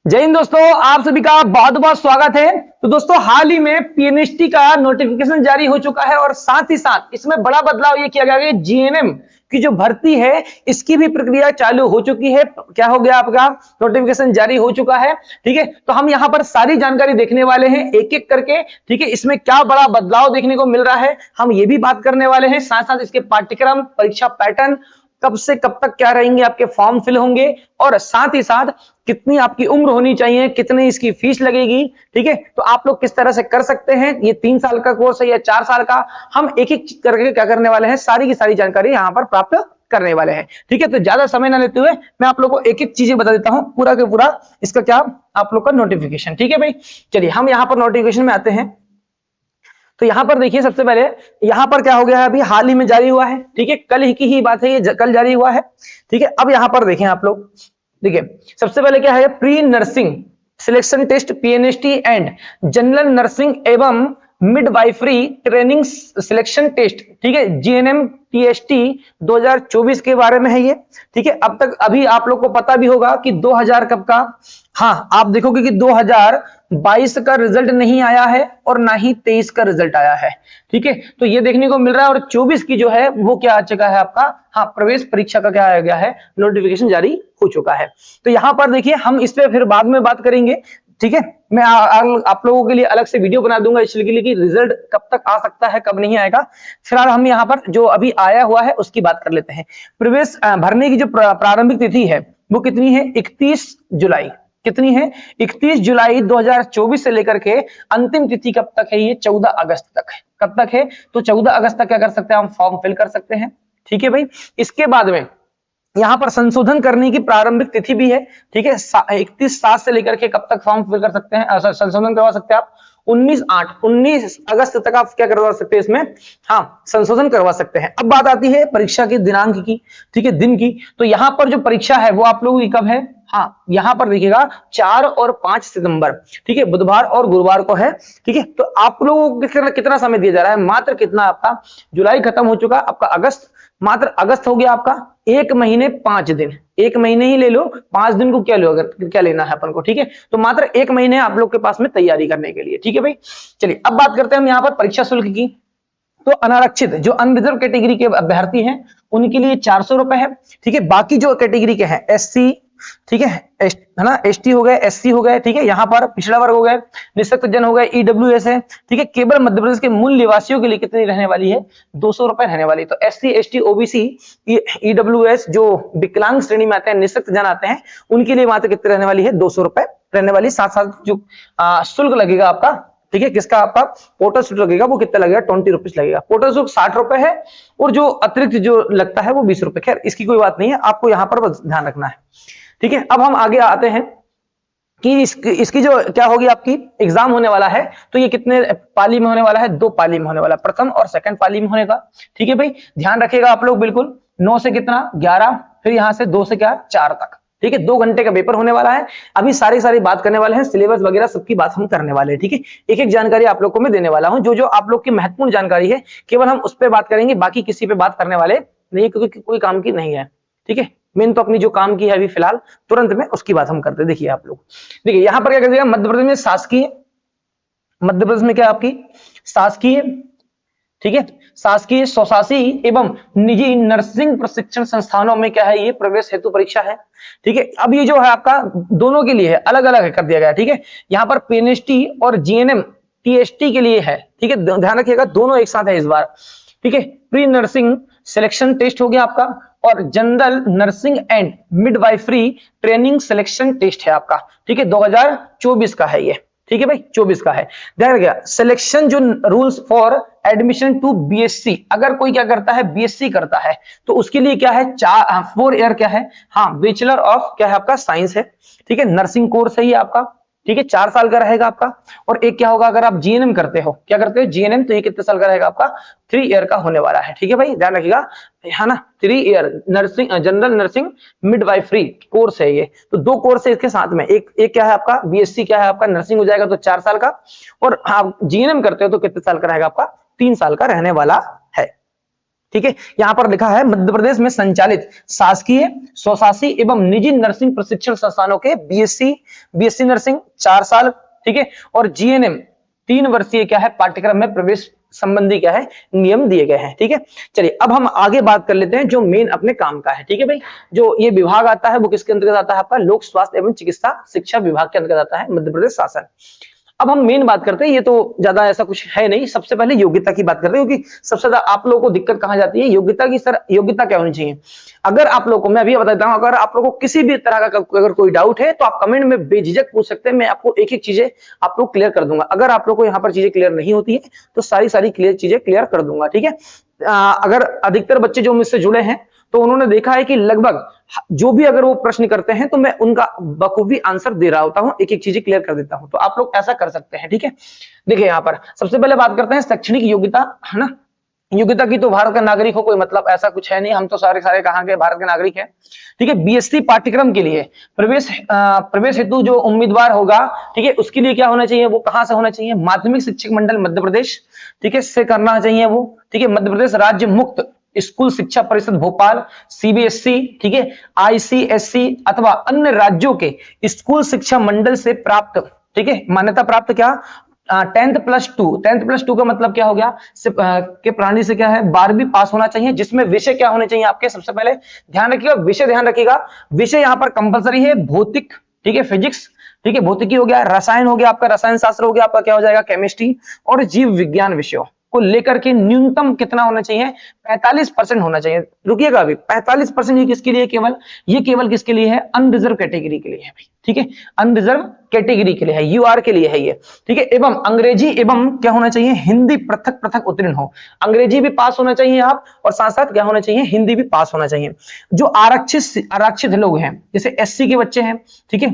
जय हिंद दोस्तों, आप सभी का बहुत बहुत स्वागत है। तो दोस्तों, हाल ही में पीएनएसटी का नोटिफिकेशन जारी हो चुका है और साथ ही साथ इसमें बड़ा बदलाव ये किया गया है। जीएनएम की जो भर्ती है इसकी भी प्रक्रिया चालू हो चुकी है। क्या हो गया, आपका नोटिफिकेशन जारी हो चुका है। ठीक है, तो हम यहाँ पर सारी जानकारी देखने वाले हैं एक एक करके। ठीक है, इसमें क्या बड़ा बदलाव देखने को मिल रहा है हम ये भी बात करने वाले हैं। साथ साथ इसके पाठ्यक्रम, परीक्षा पैटर्न, कब से कब तक क्या रहेंगे, आपके फॉर्म फिल होंगे, और साथ ही साथ कितनी आपकी उम्र होनी चाहिए, कितनी इसकी फीस लगेगी। ठीक है, तो आप लोग किस तरह से कर सकते हैं, ये 3 साल का कोर्स है या 4 साल का, हम एक एक करके क्या करने वाले हैं, सारी की सारी जानकारी यहां पर प्राप्त करने वाले हैं। ठीक है, तो ज्यादा समय ना लेते हुए मैं आप लोगों को एक एक चीजें बता देता हूं, पूरा के पूरा इसका क्या आप लोग का नोटिफिकेशन। ठीक है भाई, चलिए हम यहां पर नोटिफिकेशन में आते हैं। तो यहां पर देखिए, सबसे पहले यहां पर क्या हो गया है, अभी हाल ही में जारी हुआ है। ठीक है, कल ही की ही बात है, ये कल जारी हुआ है। ठीक है, अब यहां पर देखें आप लोग, देखिए सबसे पहले क्या है, pre nursing selection test PNST and general nursing एवं मिडवाइफरी ट्रेनिंग सिलेक्शन टेस्ट। ठीक है, जीएनएम टीएसटी 2024 के बारे में है ये। ठीक है, अब तक अभी आप लोग को पता भी होगा कि 2000 कब का, हाँ आप देखोगे कि 2022 का रिजल्ट नहीं आया है और ना ही 23 का रिजल्ट आया है। ठीक है, तो ये देखने को मिल रहा है, और 24 की जो है वो क्या आ चुका है आपका, हाँ प्रवेश परीक्षा का क्या आ गया है, नोटिफिकेशन जारी हो चुका है। तो यहां पर देखिए, हम इस पे फिर बाद में बात करेंगे। ठीक है, मैं आप लोगों के लिए अलग से वीडियो बना दूंगा इसके लिए कि रिजल्ट कब तक आ सकता है, कब नहीं आएगा। फिलहाल हम यहाँ पर जो अभी आया हुआ है उसकी बात कर लेते हैं। प्रवेश भरने की जो प्रारंभिक तिथि है वो कितनी है, 31 जुलाई। कितनी है, 31 जुलाई 2024 से लेकर के अंतिम तिथि कब तक है, ये 14 अगस्त तक है। कब तक है, तो 14 अगस्त तक क्या कर सकते हैं, हम फॉर्म फिल कर सकते हैं। ठीक है भाई, इसके बाद में यहां पर संशोधन करने की प्रारंभिक तिथि भी है। ठीक है, 31/7 से लेकर के कब तक फॉर्म फिल कर सकते हैं, संशोधन करवा सकते हैं आप, 19 अगस्त तक आप क्या करवा सकते हैं इसमें, हाँ संशोधन करवा सकते हैं। अब बात आती है परीक्षा के दिनांक की, ठीक है, दिन की। तो यहां पर जो परीक्षा है वो आप लोगों की कब है, हाँ यहां पर देखिएगा 4 और 5 सितंबर। ठीक है, बुधवार और गुरुवार को है। ठीक है, तो आप लोगों को कितना समय दिया जा रहा है, मात्र कितना, आपका जुलाई खत्म हो चुका, आपका अगस्त, मात्र अगस्त हो गया आपका 1 महीने 5 दिन। 1 महीने ही ले लो, 5 दिन को क्या लो, अगर क्या लेना है अपन को। ठीक है, तो मात्र 1 महीने आप लोग के पास में तैयारी करने के लिए। ठीक है भाई, चलिए अब बात करते हैं हम यहाँ पर परीक्षा शुल्क की। तो अनारक्षित जो अनरिजर्व कैटेगरी के अभ्यर्थी हैं उनके लिए 400 रुपए है। ठीक है, बाकी जो कैटेगरी के हैं, एससी, ठीक है ना, एसटी हो गए, एससी हो गए, ठीक है, यहाँ पर पिछड़ा वर्ग हो गए, निःशक्त जन हो गए, ईडब्ल्यूएस है। ठीक है, केवल मध्य प्रदेश के मूल निवासियों के लिए कितनी रहने वाली है, 200 रुपए रहने वाली। तो एससी, एसटी, ओबीसी, ईडब्ल्यूएस जो विकलांग श्रेणी में आते हैं, निःशक्त जन आते हैं, उनके लिए मात्र कितनी रहने वाली है, 200 रुपए रहने वाली। साथ साथ जो शुल्क लगेगा आपका, ठीक है, किसका, आपका पोर्टल शुल्क लगेगा, वो कितना लगेगा, 20 रुपीज लगेगा। पोर्टल शुल्क 60 रुपए है, और जो अतिरिक्त जो लगता है वो 20 रुपए। खैर इसकी कोई बात नहीं है, आपको यहाँ पर बस ध्यान रखना है। ठीक है, अब हम आगे आते हैं कि इसकी जो क्या होगी, आपकी एग्जाम होने वाला है। तो ये कितने पाली में होने वाला है, 2 पाली में होने वाला है, प्रथम और सेकंड पाली में होने का। ठीक है भाई, ध्यान रखिएगा आप लोग बिल्कुल। 9 से कितना, 11, फिर यहां से 2 से क्या, 4 तक। ठीक है, 2 घंटे का पेपर होने वाला है। अभी सारी बात करने वाले हैं, सिलेबस वगैरह सबकी बात हम करने वाले हैं। ठीक है, एक एक जानकारी आप लोग को मैं देने वाला हूं, जो जो आप लोग की महत्वपूर्ण जानकारी है केवल हम उस पर बात करेंगे, बाकी किसी पे बात करने वाले नहीं, क्योंकि कोई काम की नहीं है। ठीक है, मेन तो अपनी जो काम की है अभी फिलहाल तुरंत में उसकी बात हम करते हैं। देखिए आप लोग, देखिए यहां पर क्या कर दिया, मध्य प्रदेश में शासकीय, मध्य प्रदेश में क्या आपकी शासकीय, ठीक है, शासकीय, स्वशासी एवं निजी नर्सिंग प्रशिक्षण संस्थानों में क्या है, ये प्रवेश हेतु परीक्षा है। ठीक है, अब ये जो है आपका दोनों के लिए है, अलग अलग कर दिया गया। ठीक है, यहाँ पर पीएनएसटी और जीएनएम टीएसटी के लिए है। ठीक है, ध्यान रखिएगा दोनों एक साथ है इस बार। ठीक है, प्री नर्सिंग सिलेक्शन टेस्ट हो गया आपका, और general nursing and midwifery training selection test है आपका। ठीक है, 2024 का है ये। ठीक है भाई, 24 का है। ध्यान रखिएगा, सिलेक्शन जो rules for admission to BSc, अगर कोई क्या करता है, बीएससी करता है, तो उसके लिए क्या है, 4 ईयर क्या है, हाँ बैचलर ऑफ क्या है आपका, साइंस है। ठीक है, नर्सिंग कोर्स है ये आपका। ठीक है, 4 साल का रहेगा आपका। और एक क्या होगा, अगर आप जीएनएम करते हो, क्या करते हो, जीएनएम, तो ये कितने साल का रहेगा आपका, 3 ईयर का होने वाला है। ठीक है भाई, ध्यान रखिएगा, है ना, 3 year nursing, general nursing midwifery course है ये। तो 2 कोर्स है इसके साथ में, एक क्या है आपका, बीएससी क्या है आपका, नर्सिंग हो जाएगा तो 4 साल का, और आप जीएनएम करते हो तो कितने साल का रहेगा आपका, 3 साल का रहने वाला है। ठीक है, यहां पर लिखा है मध्य प्रदेश में संचालित शासकीय, स्वशासी एवं निजी नर्सिंग प्रशिक्षण संस्थानों के बीएससी नर्सिंग 4 साल, ठीक है, और जीएनएम 3 वर्षीय क्या है पाठ्यक्रम में प्रवेश संबंधी क्या है नियम दिए गए हैं। ठीक है, चलिए अब हम आगे बात कर लेते हैं जो मेन अपने काम का है। ठीक है भाई, जो ये विभाग आता है वो किसके अंतर्गत आता है आपका, लोक स्वास्थ्य एवं चिकित्सा शिक्षा विभाग के अंतर्गत आता है मध्य प्रदेश शासन। अब हम मेन बात करते हैं, ये तो ज्यादा ऐसा कुछ है नहीं, सबसे पहले योग्यता की बात करते हैं, क्योंकि सबसे ज्यादा आप लोगों को दिक्कत कहां जाती है योग्यता की। सर योग्यता क्या होनी चाहिए, अगर आप लोगों को मैं अभी बता देता हूं, अगर आप लोगों को किसी भी तरह का अगर कोई डाउट है तो आप कमेंट में बेझिझक पूछ सकते हैं, मैं आपको एक एक चीजें आप लोग क्लियर कर दूंगा। अगर आप लोग को यहाँ पर चीजें क्लियर नहीं होती है तो सारी क्लियर चीजें क्लियर कर दूंगा। ठीक है, अगर अधिकतर बच्चे जो मुझसे जुड़े हैं तो उन्होंने देखा है कि लगभग जो भी अगर वो प्रश्न करते हैं तो मैं उनका बखूबी आंसर दे रहा होता हूं, एक एक चीजें क्लियर कर देता हूं, तो आप लोग ऐसा कर सकते हैं। ठीक है, देखिए यहां पर सबसे पहले बात करते हैं शैक्षणिक योग्यता, है ना। योग्यता की तो भारत का नागरिक हो कोई मतलब ऐसा कुछ है नहीं, हम तो सारे कहां के भारत के नागरिक हैं। ठीक है, बीएससी पाठ्यक्रम के लिए प्रवेश हेतु जो उम्मीदवार होगा, ठीक है, उसके लिए क्या होना चाहिए, वो कहां से होना चाहिए, माध्यमिक शिक्षक मंडल मध्य प्रदेश, ठीक है, से करना चाहिए वो। ठीक है, मध्य प्रदेश राज्य मुक्त स्कूल शिक्षा परिषद भोपाल, सीबीएसई, ठीक है, आईसीएसई अथवा अन्य राज्यों के स्कूल शिक्षा मंडल से प्राप्त, ठीक है, मान्यता प्राप्त क्या 10+2 का मतलब क्या हो गया के प्राणी से क्या है 12वीं पास होना चाहिए, जिसमें विषय क्या होने चाहिए आपके, सबसे पहले ध्यान रखिएगा विषय, ध्यान रखिएगा विषय यहां पर कंपलसरी है भौतिक, ठीक है, फिजिक्स, ठीक है, भौतिकी हो गया, रसायन हो गया आपका, रसायन शास्त्र हो गया आपका, क्या हो जाएगा केमिस्ट्री, और जीव विज्ञान विषयों को लेकर के न्यूनतम कितना होना चाहिए 45% होना चाहिए। रुकिएगा अभी 45% ये किसके लिए, ये केवल किसके लिए है, अनरिजर्व कैटेगरी के लिए है भाई। ठीक है, अनरिजर्व कैटेगरी के लिए है, यूआर के लिए है ये। ठीक है, एवं अंग्रेजी एवं क्या होना चाहिए हिंदी पृथक उत्तीर्ण हो, अंग्रेजी भी पास होना चाहिए आप, और साथ साथ क्या होना चाहिए हिंदी भी पास होना चाहिए। जो आरक्षित लोग हैं जैसे एससी के बच्चे हैं, ठीक है,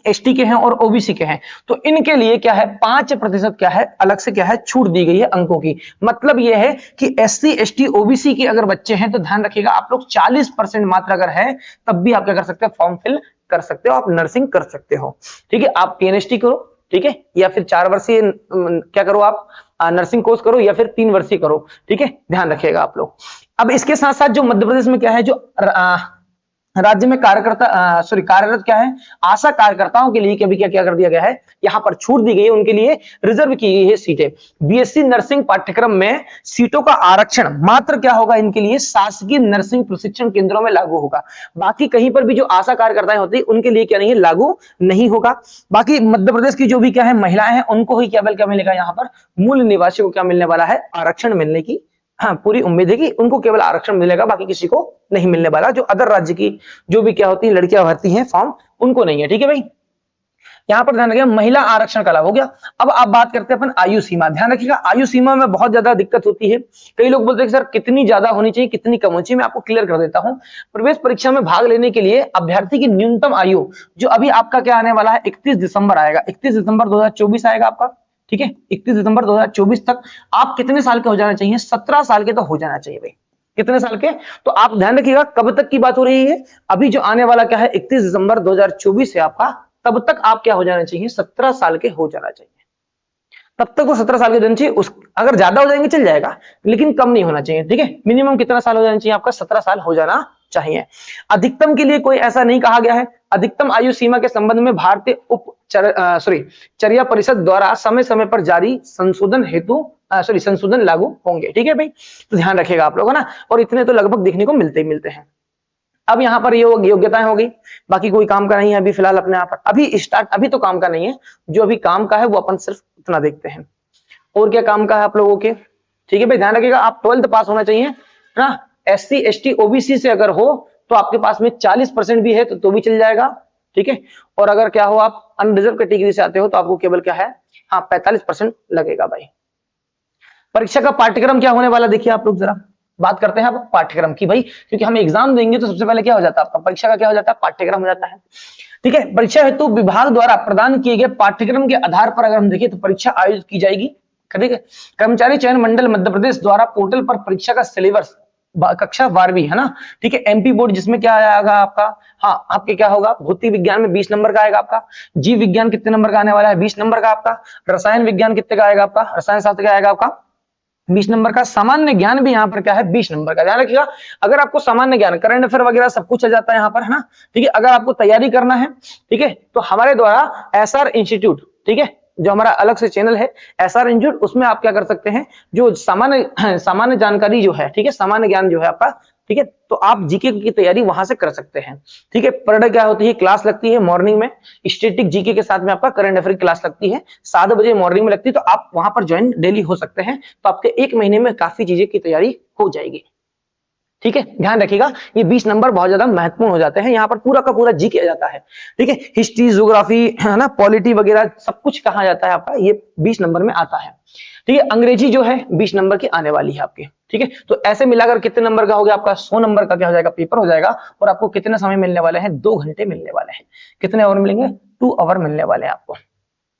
एसटी के हैं और ओबीसी के हैं, तो इनके लिए क्या है 5% क्या है अलग से क्या है छूट दी गई है अंकों की। मतलब यह है कि एससी एसटी ओबीसी के अगर बच्चे हैं तो ध्यान रखिएगा आप लोग 40% मात्र अगर है तब भी आप क्या कर सकते हैं फॉर्म फिल कर सकते हो, आप नर्सिंग कर सकते हो। ठीक है, आप पीएनएसटी करो, ठीक है, या फिर 4 वर्षीय क्या करो आप नर्सिंग कोर्स करो, या फिर 3 वर्षीय करो। ठीक है, ध्यान रखिएगा आप लोग। अब इसके साथ साथ जो मध्य प्रदेश में क्या है जो राज्य में कार्यरत क्या है आशा कार्यकर्ताओं के लिए क्या कर दिया गया है, यहां पर छूट दी गई है, उनके लिए रिजर्व की गई है सीटें। बीएससी नर्सिंग पाठ्यक्रम में सीटों का आरक्षण मात्र क्या होगा इनके लिए शासकीय नर्सिंग प्रशिक्षण केंद्रों में लागू होगा, बाकी कहीं पर भी जो आशा कार्यकर्ताएं होती है उनके लिए क्या नहीं है लागू नहीं होगा। बाकी मध्य प्रदेश की जो भी क्या है महिलाएं हैं उनको ही केवल क्या मिलेगा, यहाँ पर मूल निवासी को क्या मिलने वाला है आरक्षण मिलने की हाँ पूरी उम्मीद है कि उनको केवल आरक्षण मिलेगा, बाकी किसी को नहीं मिलने वाला। जो अदर राज्य की जो भी क्या होती है लड़कियां भरती हैं फॉर्म उनको नहीं है। ठीक है भाई, यहां पर ध्यान रखिएगा महिला आरक्षण का लाभ हो गया। अब आप बात करते हैं अपन आयु सीमा, ध्यान रखिएगा आयु सीमा में बहुत ज्यादा दिक्कत होती है। कई लोग बोलते हैं सर कितनी ज्यादा होनी चाहिए कितनी कम होनी चाहिए, मैं आपको क्लियर कर देता हूं। प्रवेश परीक्षा में भाग लेने के लिए अभ्यर्थी की न्यूनतम आयु जो अभी आपका क्या आने वाला है 31 दिसंबर आएगा, 31 दिसंबर 2024 आएगा आपका। ठीक है, 31 दिसंबर 2024 तक आप कितने साल के हो जाना चाहिए, 17 साल के तो हो जाना चाहिए भाई। कितने साल के, तो आप ध्यान रखिएगा कब तक की बात हो रही है, अभी जो आने वाला क्या है 31 दिसंबर 2024 है आपका, तब तक आप क्या हो जाना चाहिए 17 साल के हो जाना चाहिए, तब तक वो 17 साल के होना चाहिए। अगर ज्यादा हो जाएंगे चल जाएगा लेकिन कम नहीं होना चाहिए। ठीक है, मिनिमम कितना साल हो जाना चाहिए आपका 17 साल हो जाना चाहिए। अधिकतम के लिए कोई ऐसा नहीं कहा गया है, अधिकतम आयु सीमा के संबंध में भारतीय चर्या परिषद द्वारा समय समय पर जारी संशोधन लागू होंगे। ठीक है भाई, तो ध्यान रखिएगा आप लोग, है ना, और इतने तो लगभग देखने को मिलते ही मिलते हैं। अब यहाँ पर ये योग्यताएं हो गई, बाकी कोई काम का नहीं है अभी फिलहाल अपने यहाँ पर, अभी तो काम का नहीं है, जो अभी काम का है वो अपन सिर्फ इतना देखते हैं। और क्या काम का है आप लोगों के, ठीक है भाई, ध्यान रखिएगा आप 12th पास होना चाहिए ना, एससी एसटी ओबीसी से अगर हो तो आपके पास में 40% भी है तो भी चल जाएगा। ठीक है, और अगर क्या हो आप अनरिजर्व कैटेगरी से आते हो तो आपको केवल क्या है हाँ 45% लगेगा भाई। परीक्षा का पाठ्यक्रम क्या होने वाला देखिए आप लोग जरा बात करते हैं अब पाठ्यक्रम की भाई, क्योंकि हम एग्जाम देंगे तो सबसे पहले क्या हो जाता है आपका परीक्षा का क्या हो जाता है पाठ्यक्रम हो जाता है। ठीक है, परीक्षा हेतु विभाग द्वारा प्रदान किए गए पाठ्यक्रम के आधार पर अगर हम देखें तो परीक्षा आयोजित की जाएगी। ठीक है, कर्मचारी चयन मंडल मध्य प्रदेश द्वारा पोर्टल पर परीक्षा का सिलेबस कक्षा 12वीं है ना, ठीक है, एमपी बोर्ड जिसमें क्या आएगा आपका हाँ आपके क्या होगा भौतिक विज्ञान में 20 नंबर का आएगा आपका, जीव विज्ञान कितने नंबर का आने वाला है 20 नंबर का आपका, रसायन विज्ञान कितने का आएगा आपका, रसायन शास्त्र का आएगा आपका 20 नंबर का सामान्य ज्ञान भी यहाँ पर क्या है 20 नंबर का, ध्यान रखिएगा। अगर आपको सामान्य ज्ञान, करंट अफेयर वगैरह सब कुछ आ जाता है यहाँ पर, है ना, ठीक है। अगर आपको तैयारी करना है, ठीक है, तो हमारे द्वारा एसआर इंस्टीट्यूट, ठीक है, जो हमारा अलग से चैनल है एसआर इंस्टीट्यूट, उसमें आप क्या कर सकते हैं, जो सामान्य जानकारी जो है, ठीक है, सामान्य ज्ञान जो है आपका, ठीक है, तो आप जीके की तैयारी वहां से कर सकते हैं, ठीक है। पर डे क्या होती है, क्लास लगती है मॉर्निंग में, स्टैटिक जीके के साथ में आपका करंट अफेयर क्लास लगती है 7 बजे मॉर्निंग में लगती है, तो आप वहां पर ज्वाइन डेली हो सकते हैं, तो आपके 1 महीने में काफी चीजें की तैयारी हो जाएगी, ठीक है। ध्यान रखिएगा, ये 20 नंबर बहुत ज्यादा महत्वपूर्ण हो जाते हैं, यहाँ पर पूरा का पूरा जीके आ जाता है, ठीक है। हिस्ट्री, ज्योग्राफी, है ना, पॉलिटी वगैरह सब कुछ कहा जाता है आपका, ये 20 नंबर में आता है, ठीक है। अंग्रेजी जो है 20 नंबर की आने वाली है आपके, ठीक है। तो ऐसे मिलाकर कितने नंबर का हो गया आपका, 100 नंबर का क्या हो जाएगा, पेपर हो जाएगा। और आपको कितने समय मिलने वाले हैं, 2 घंटे मिलने वाले हैं। कितने आवर मिलेंगे, 2 आवर मिलने वाले हैं आपको,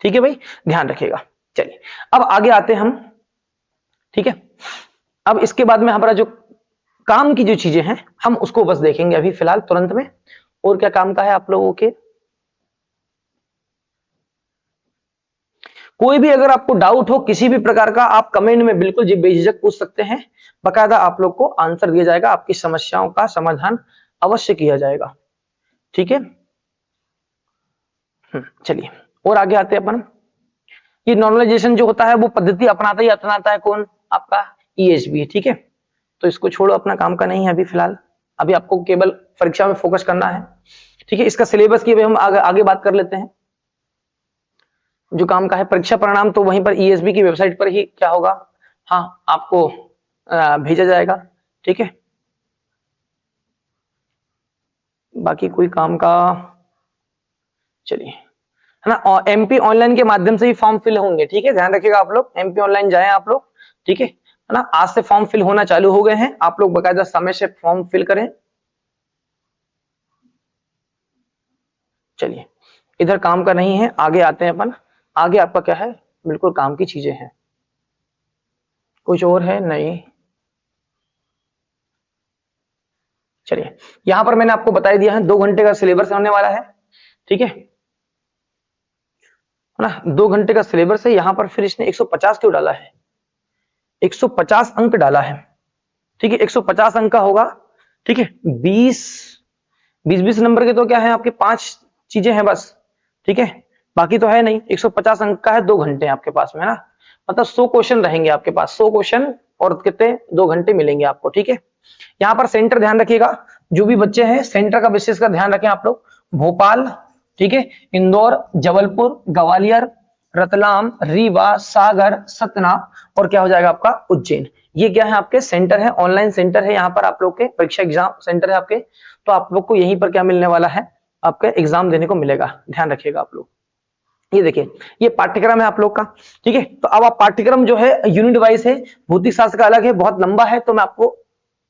ठीक है भाई, ध्यान रखिएगा। चलिए अब आगे आते हैं हम, ठीक है। अब इसके बाद में हमारा जो काम की जो चीजें हैं हम उसको बस देखेंगे अभी फिलहाल तुरंत में। और क्या काम का है आप लोगों के, कोई भी अगर आपको डाउट हो किसी भी प्रकार का, आप कमेंट में बिल्कुल जी बेझिझक पूछ सकते हैं, बकायदा आप लोग को आंसर दिया जाएगा, आपकी समस्याओं का समाधान अवश्य किया जाएगा, ठीक है। चलिए और आगे आते हैं अपन। ये नॉर्मलाइजेशन जो होता है वो पद्धति अपनाता है कौन, आपका ईएसबी, ठीक है। तो इसको छोड़ो, अपना काम का नहीं है अभी फिलहाल, अभी आपको केवल परीक्षा में फोकस करना है, ठीक है। इसका सिलेबस की भी हम आगे बात कर लेते हैं। जो काम का है परीक्षा परिणाम तो वहीं पर ईएसबी की वेबसाइट पर ही क्या होगा, हाँ आपको भेजा जाएगा, ठीक है। बाकी कोई काम का, चलिए, है ना, और एमपी ऑनलाइन के माध्यम से ही फॉर्म फिल होंगे, ठीक है, ध्यान रखिएगा आप लोग, एमपी ऑनलाइन जाएं आप लोग, ठीक है ना। आज से फॉर्म फिल होना चालू हो गए हैं, आप लोग बकायदा समय से फॉर्म फिल करें। चलिए इधर काम का नहीं है, आगे आते हैं अपन। आगे आपका क्या है, बिल्कुल काम की चीजें हैं, कुछ और है नहीं। चलिए यहां पर मैंने आपको बता दिया है 2 घंटे का सिलेबस होने वाला है, ठीक है ना। 2 घंटे का सिलेबस है, यहां पर फिर इसने 150 क्यों डाला है, 150 अंक डाला है, ठीक है। 150 अंक का होगा, ठीक है। 20 नंबर के तो क्या है आपके 5 चीजें हैं बस, ठीक है, बाकी तो है नहीं। 150 अंक का है, 2 घंटे आपके पास में, है ना, मतलब 100 क्वेश्चन रहेंगे आपके पास, 100 क्वेश्चन और कितने 2 घंटे मिलेंगे आपको, ठीक है। यहाँ पर सेंटर ध्यान रखिएगा, जो भी बच्चे हैं सेंटर का विशेष का ध्यान रखें आप लोग। भोपाल, ठीक है, इंदौर, जबलपुर, ग्वालियर, रतलाम, रीवा, सागर, सतना और क्या हो जाएगा आपका उज्जैन। ये क्या है आपके सेंटर है, ऑनलाइन सेंटर है, यहाँ पर आप लोग के परीक्षा एग्जाम सेंटर है आपके, तो आप लोग को यहीं पर क्या मिलने वाला है, आपका एग्जाम देने को मिलेगा, ध्यान रखिएगा आप लोग। ये देखिए ये पाठ्यक्रम है आप लोग का, ठीक है। तो अब आप पाठ्यक्रम जो है यूनिट वाइज है, भौतिक शास्त्र का अलग है, बहुत लंबा है, तो मैं आपको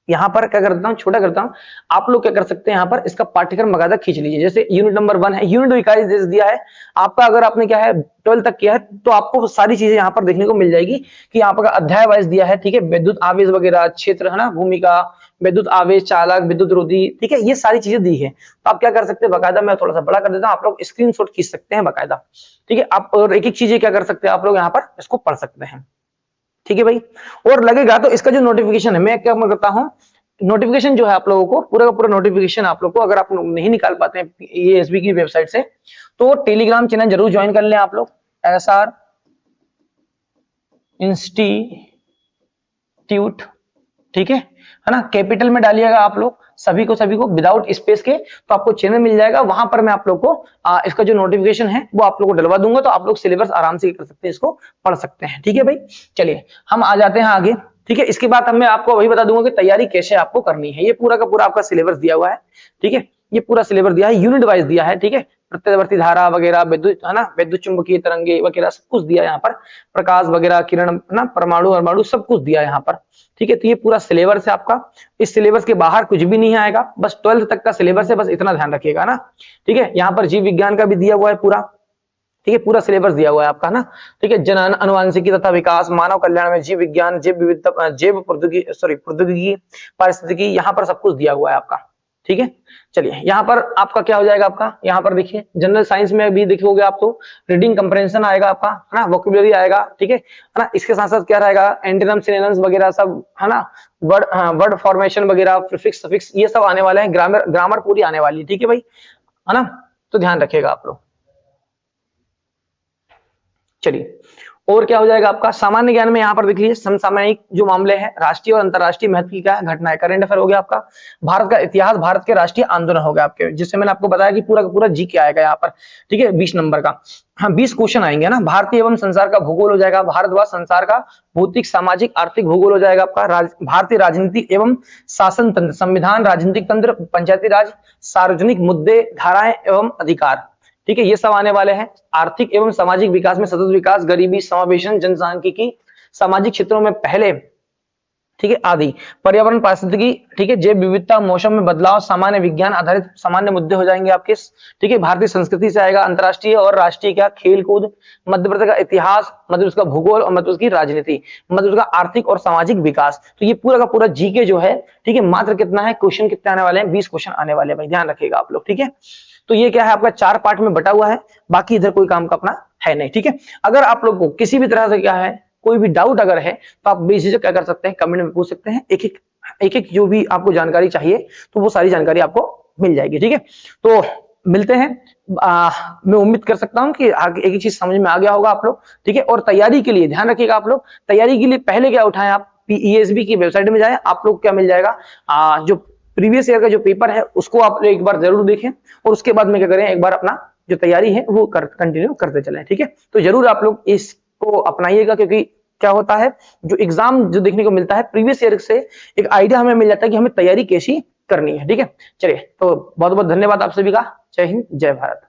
यहाँ पर क्या करता हूँ, छोटा करता हूँ। आप लोग क्या कर सकते हैं, यहाँ पर इसका पाठ्यक्रम बकायदा खींच लीजिए। जैसे यूनिट नंबर 1 है, यूनिट इकाई जैसे दिया है आपका, अगर आपने क्या है 12 तक किया है तो आपको सारी चीजें यहाँ पर देखने को मिल जाएगी कि यहाँ पर अध्याय वाइज दिया है, ठीक है। विद्युत आवेश वगैरह, क्षेत्र, है ना, भूमिका, विद्युत आवेश, चालक, विद्युत रोधी, ठीक है, ये सारी चीजें दी है। तो आप क्या कर सकते हैं बकायदा, मैं थोड़ा सा बड़ा कर देता हूँ, आप लोग स्क्रीनशॉट खींच सकते हैं बकायदा, ठीक है। आप और एक एक चीजें क्या कर सकते हैं, आप लोग यहाँ पर इसको पढ़ सकते हैं, ठीक है भाई। और लगेगा तो इसका जो नोटिफिकेशन है, मैं क्या करता हूँ, नोटिफिकेशन जो है आप लोगों को पूरा का पूरा नोटिफिकेशन आप लोग को, अगर आप नहीं निकाल पाते हैं एएसबी की वेबसाइट से, तो टेलीग्राम चैनल जरूर ज्वाइन कर लें आप लोग, एसआर इंस्टीट्यूट, ठीक है ना, कैपिटल में डालिएगा आप लोग सभी को विदाउट स्पेस के, तो आपको चैनल मिल जाएगा। वहां पर मैं आप लोग को इसका जो नोटिफिकेशन है वो आप लोग को डलवा दूंगा, तो आप लोग सिलेबस आराम से कर सकते हैं, इसको पढ़ सकते हैं, ठीक है भाई। चलिए हम आ जाते हैं आगे, ठीक है। इसके बाद मैं आपको वही बता दूंगा कि तैयारी कैसे आपको करनी है। ये पूरा का पूरा आपका सिलेबस दिया हुआ है, ठीक है, ये पूरा सिलेबस दिया है, यूनिट वाइज दिया है, ठीक है। प्रत्यवर्ती धारा वगैरह, विद्युत, है ना, विद्युत चुंबकीय तरंगे वगैरह सब कुछ दिया है यहाँ पर, प्रकाश वगैरह, किरण, है ना, परमाणु सब कुछ दिया है यहाँ पर, ठीक है। तो ये पूरा सिलेबस है आपका, इस सिलेबस के बाहर कुछ भी नहीं आएगा, बस 12th तक का सिलेबस है, बस इतना ध्यान रखिएगा ना, ठीक है। यहाँ पर जीव विज्ञान का भी दिया हुआ है पूरा, ठीक है, पूरा सिलेबस दिया हुआ है आपका ना, ठीक है। जनन, अनुवांशिकी तथा विकास, मानव कल्याण में जीव विज्ञान, जैव विविधता, जैव प्रौद्योगिकी, प्रौद्योगिकी, पारिस्थितिकी, यहाँ पर सब कुछ दिया हुआ है आपका, ठीक है। चलिए यहाँ पर आपका क्या हो जाएगा, आपका यहाँ पर देखिए जनरल साइंस में भी देखोगे आप तो रीडिंग कंप्रेहेंशन आएगा आपका, है ना, वोकैबुलरी आएगा, ठीक है ना। इसके साथ साथ क्या रहेगा, एंटोनिम सिनोनिम्स वगैरह सब, है ना, वर्ड फॉर्मेशन वगैरह, प्रीफिक्स सफिक्स, ये सब आने वाले हैं, ग्रामर पूरी आने वाली है, ठीक है भाई, है ना। तो ध्यान रखिएगा आप लोग। चलिए और क्या हो जाएगा आपका सामान्य ज्ञान में, यहाँ पर देख लीजिए समसामयिक जो मामले हैं, राष्ट्रीय और अंतरराष्ट्रीय महत्व की क्या घटनाएं, करंट अफेयर हो गया आपका, भारत का इतिहास, भारत के राष्ट्रीय आंदोलन हो गया आपके, जिससे मैंने आपको बताया कि पूरा का पूरा जी के आएगा यहाँ पर, ठीक है, 20 नंबर का। हाँ 20 क्वेश्चन आएंगे ना। भारतीय एवं संसार का भूगोल हो जाएगा, भारत व संसार का भौतिक सामाजिक आर्थिक भूगोल हो जाएगा आपका, भारतीय राजनीति एवं शासन तंत्र, संविधान, राजनीतिक तंत्र, पंचायती राज, सार्वजनिक मुद्दे, धाराएं एवं अधिकार, ठीक है, ये सब आने वाले हैं। आर्थिक एवं सामाजिक विकास में सतत विकास, गरीबी, समावेशन, जनसांख्यिकी, सामाजिक क्षेत्रों में पहले, ठीक है, आदि, पर्यावरण पारिस्थितिकी, ठीक है, जैव विविधता, मौसम में बदलाव, सामान्य विज्ञान आधारित सामान्य मुद्दे हो जाएंगे आपके, ठीक है। भारतीय संस्कृति से आएगा, अंतरराष्ट्रीय और राष्ट्रीय क्या, खेल कूद, मध्य प्रदेश का इतिहास, मध्य उसका भूगोल और मध्य उसकी राजनीति, मध्य उसका आर्थिक और सामाजिक विकास। तो ये पूरा का पूरा जीके जो है, ठीक है, मात्र कितना है, क्वेश्चन कितने आने वाले हैं, 20 क्वेश्चन आने वाले हैं भाई, ध्यान रखिएगा आप लोग, ठीक है। तो ये क्या है आपका 4 पार्ट में बटा हुआ है, बाकी इधर कोई काम का अपना है नहीं, ठीक है। अगर आप लोग को किसी भी तरह से क्या है कोई भी डाउट अगर है तो आप बेझिझक क्या कर सकते हैं, कमेंट में पूछ सकते हैं, एक एक जो भी आपको जानकारी चाहिए तो वो सारी जानकारी आपको मिल जाएगी, ठीक है। तो मिलते हैं, मैं उम्मीद कर सकता हूं कि आगे एक चीज समझ में आ गया होगा आप लोग, ठीक है। और तैयारी के लिए ध्यान रखिएगा आप लोग, तैयारी के लिए पहले क्या उठाएं आप, पीईएसबी की वेबसाइट में जाएं, आप लोग क्या मिल जाएगा, जो प्रीवियस ईयर का जो पेपर है उसको आप एक बार जरूर देखें, और उसके बाद में क्या करें, एक बार अपना जो तैयारी है वो कंटिन्यू करते चलें, ठीक है। तो जरूर आप लोग इसको अपनाइएगा, क्योंकि क्या होता है जो एग्जाम जो देखने को मिलता है प्रीवियस ईयर से एक आइडिया हमें मिल जाता है कि हमें तैयारी कैसी करनी है, ठीक है। चलिए तो बहुत बहुत धन्यवाद आप सभी का, जय हिंद जय भारत।